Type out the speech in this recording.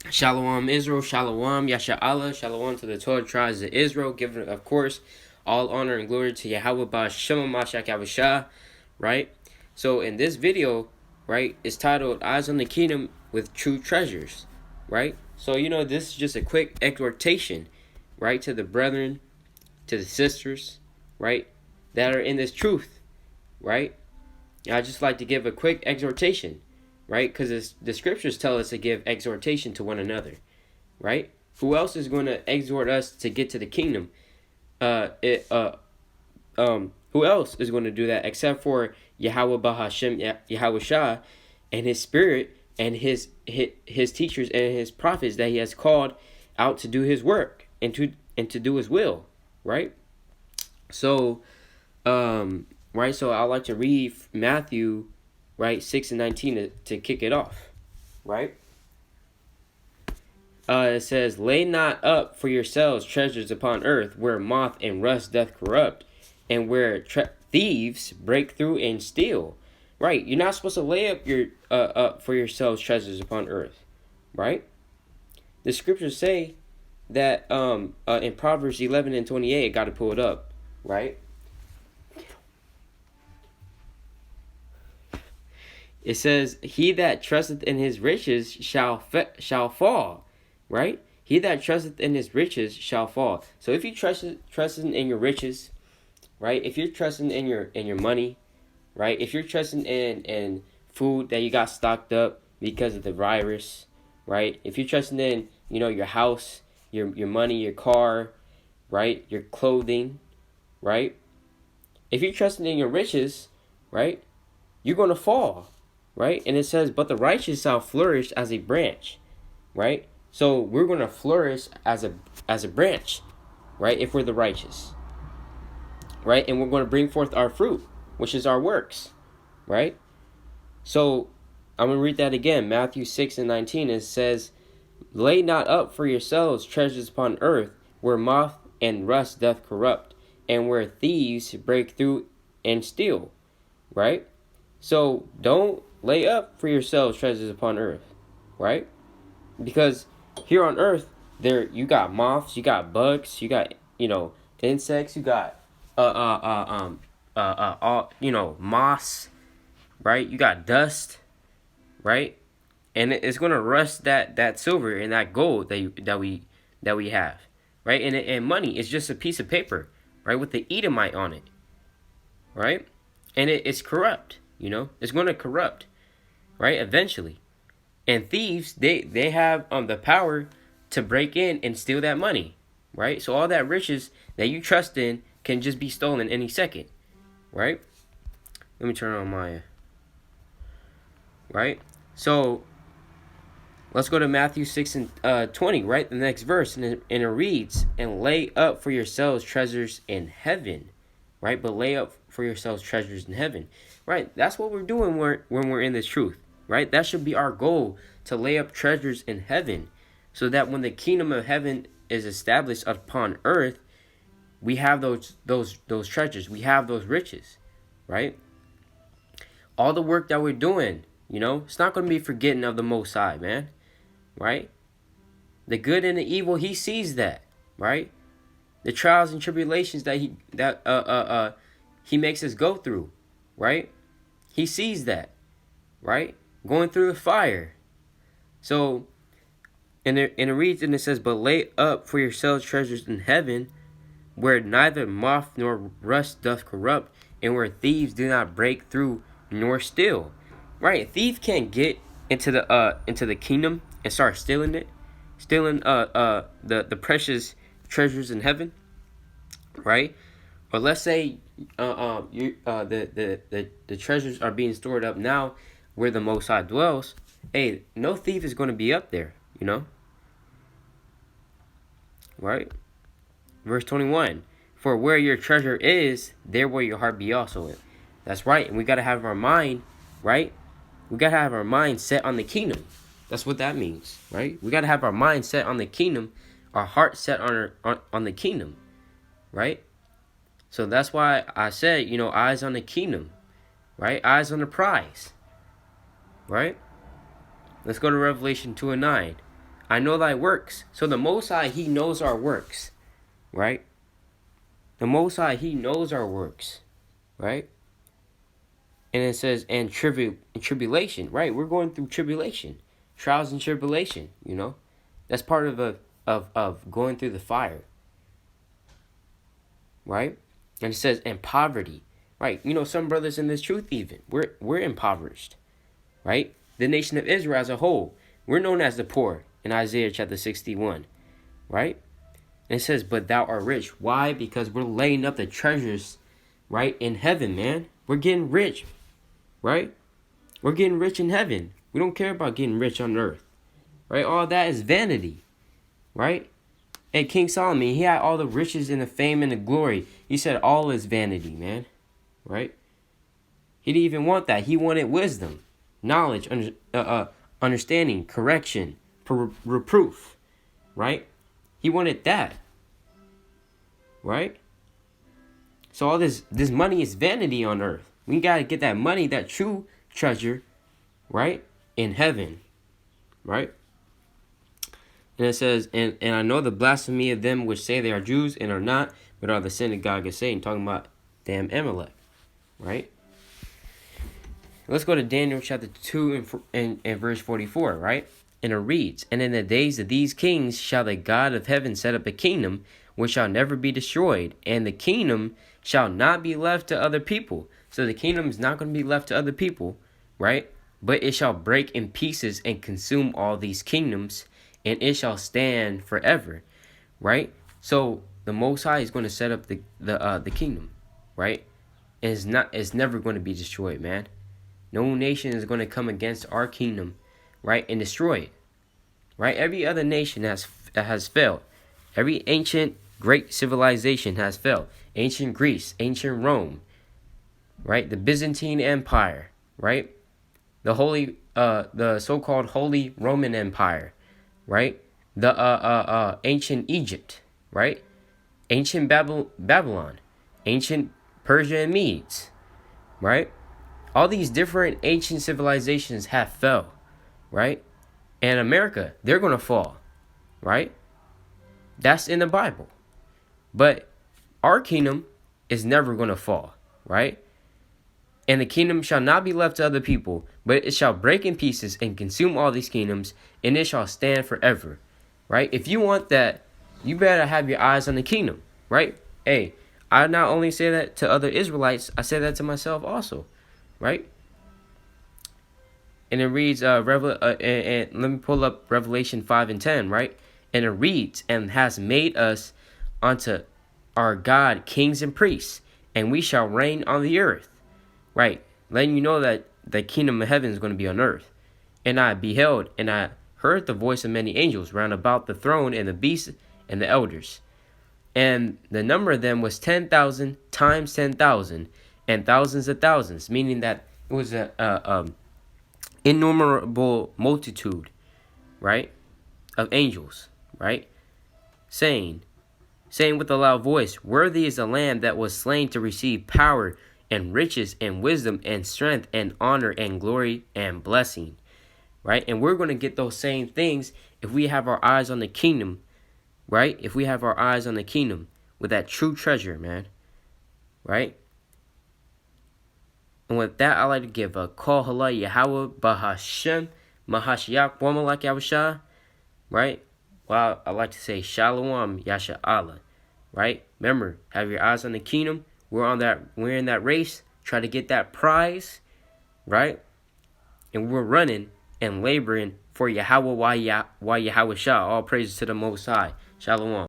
Shalom Israel, Shalom, YASHARAHLA, Shalom to the 12 tribes of Israel, giving, of course, all honor and glory to Yahweh Ba'Shem Mashiach Yahushua, right? So in this video, right, it's titled Eyes on the Kingdom with True Treasures, right? So, this is just a quick exhortation, right, to the brethren, to the sisters, right, that are in this truth, right? I just like to give a quick exhortation, right? Because the scriptures tell us to give exhortation to one another, right? Who else is going to exhort us to get to the kingdom? Who else is going to do that except for Yahweh Bahashem Yahushua and His Spirit and his teachers and His prophets that He has called out to do His work and to do His will, right? So, right. So I like to read Matthew, right, 6:19 to kick it off, right? It says, "Lay not up for yourselves treasures upon earth, where moth and rust doth corrupt, and where thieves break through and steal." Right? You're not supposed to lay up your up for yourselves treasures upon earth, right? The scriptures say that in Proverbs 11:28, got to pull it up, right? It says, "He that trusteth in his riches shall fall." Right? He that trusteth in his riches shall fall. So if you trusting in your riches, right? If you're trusting in your money, right? If you're trusting in food that you got stocked up because of the virus, right? If you're trusting in, your house, your money, your car, right? Your clothing, right? If you're trusting in your riches, right? You're going to fall, right? And it says, "But the righteous shall flourish as a branch," right? So we're going to flourish as a branch, right? If we're the righteous, right? And we're going to bring forth our fruit, which is our works, right? So I'm going to read that again. Matthew 6:19, it says, "Lay not up for yourselves treasures upon earth, where moth and rust doth corrupt, and where thieves break through and steal," right? So don't lay up for yourselves treasures upon earth, right? Because here on earth, you got moths, you got bugs, you got insects, you got moss, right? You got dust, right? And it's gonna rust that silver and that gold that we have, right? And money is just a piece of paper, right, with the Edomite on it, right? And it's corrupt, it's gonna corrupt, right? Eventually. And thieves, they have the power to break in and steal that money, right? So all that riches that you trust in can just be stolen any second, right? Let me turn on my, right? So let's go to Matthew 6:20, right? The next verse, and it reads, "And lay up for yourselves treasures in heaven," right? But lay up for yourselves treasures in heaven, right? That's what we're doing when we're in this truth. Right? That should be our goal, to lay up treasures in heaven, so that when the kingdom of heaven is established upon earth, we have those treasures, we have those riches, right? All the work that we're doing, it's not going to be forgetting of the Most High, man, right? The good and the evil, He sees that, right? The trials and tribulations that He makes us go through, right? He sees that, right? Going through the fire. So, and it reads, and it says, "But lay up for yourselves treasures in heaven, where neither moth nor rust doth corrupt, and where thieves do not break through nor steal." Right? A thief can't get into the kingdom and start stealing the precious treasures in heaven, right? Or let's say the treasures are being stored up now where the Most High dwells. Hey, no thief is going to be up there, right? Verse 21, "For where your treasure is, there will your heart be also." That's right. And we got to have our mind, right? We got to have our mind set on the kingdom. That's what that means, right? We got to have our mind set on the kingdom, our heart set on the kingdom, right? So that's why I said, eyes on the kingdom, right? Eyes on the prize, right? Let's go to Revelation 2:9. I know thy works. So the Most High, he knows our works, right? The Most High, he knows our works, right? And it says, and tribulation, right? We're going through tribulation, trials and tribulation, you know? That's part of going through the fire, right? And it says, and poverty, right? You know, some brothers in this truth even, we're impoverished, right? The nation of Israel as a whole, we're known as the poor in Isaiah chapter 61, right? And it says, but thou art rich. Why? Because we're laying up the treasures, right, in heaven, man. We're getting rich, right? We're getting rich in heaven. We don't care about getting rich on earth, right? All that is vanity, right? And King Solomon, he had all the riches and the fame and the glory. He said all is vanity, man, right? He didn't even want that. He wanted wisdom, knowledge, understanding, correction, reproof, right? He wanted that, right? So all this money is vanity on earth. We got to get that money, that true treasure, right, in heaven, right? And it says, and I know the blasphemy of them which say they are Jews and are not, but are the synagogue of Satan. Talking about damn Amalek, right? Let's go to Daniel chapter 2 and verse 44, right? And it reads, and in the days of these kings shall the God of heaven set up a kingdom which shall never be destroyed, and the kingdom shall not be left to other people. So the kingdom is not going to be left to other people, right? But it shall break in pieces and consume all these kingdoms, and it shall stand forever, right? So the Most High is going to set up the kingdom, right? And it's never going to be destroyed, man. No nation is going to come against our kingdom, right, and destroy it, right? Every other nation has failed. Every ancient great civilization has failed. Ancient Greece, ancient Rome, right? The Byzantine Empire, right? The so-called Holy Roman Empire, right? The ancient Egypt, right? Ancient Babylon, ancient Persia and Medes, right? All these different ancient civilizations have fell, right? And America, they're going to fall, right? That's in the Bible. But our kingdom is never going to fall, right? And the kingdom shall not be left to other people, but it shall break in pieces and consume all these kingdoms, and it shall stand forever, right? If you want that, you better have your eyes on the kingdom, right? Hey, I not only say that to other Israelites, I say that to myself also, right? And it reads, and let me pull up Revelation 5 and 10, right? And it reads, and has made us unto our God kings and priests, and we shall reign on the earth, right? Letting you know that the kingdom of heaven is going to be on earth. And I beheld, and I heard the voice of many angels round about the throne and the beasts and the elders. And the number of them was 10,000 times 10,000 and thousands of thousands, meaning that it was a innumerable multitude, right, of angels, right, saying with a loud voice, worthy is the Lamb that was slain to receive power and riches and wisdom and strength and honor and glory and blessing, right? And we're going to get those same things if we have our eyes on the kingdom, right? If we have our eyes on the kingdom with that true treasure, man, right? And with that, I'd like to give a call hala Yahweh Bahashem Mahashiach Wamalak Yahushua, right? Well, I like to say Shalom YASHARAHLA, right? Remember, have your eyes on the kingdom. We're in that race. Try to get that prize, right? And we're running and laboring for Yahweh Yahweh Shah. All praises to the Most High. Shalom.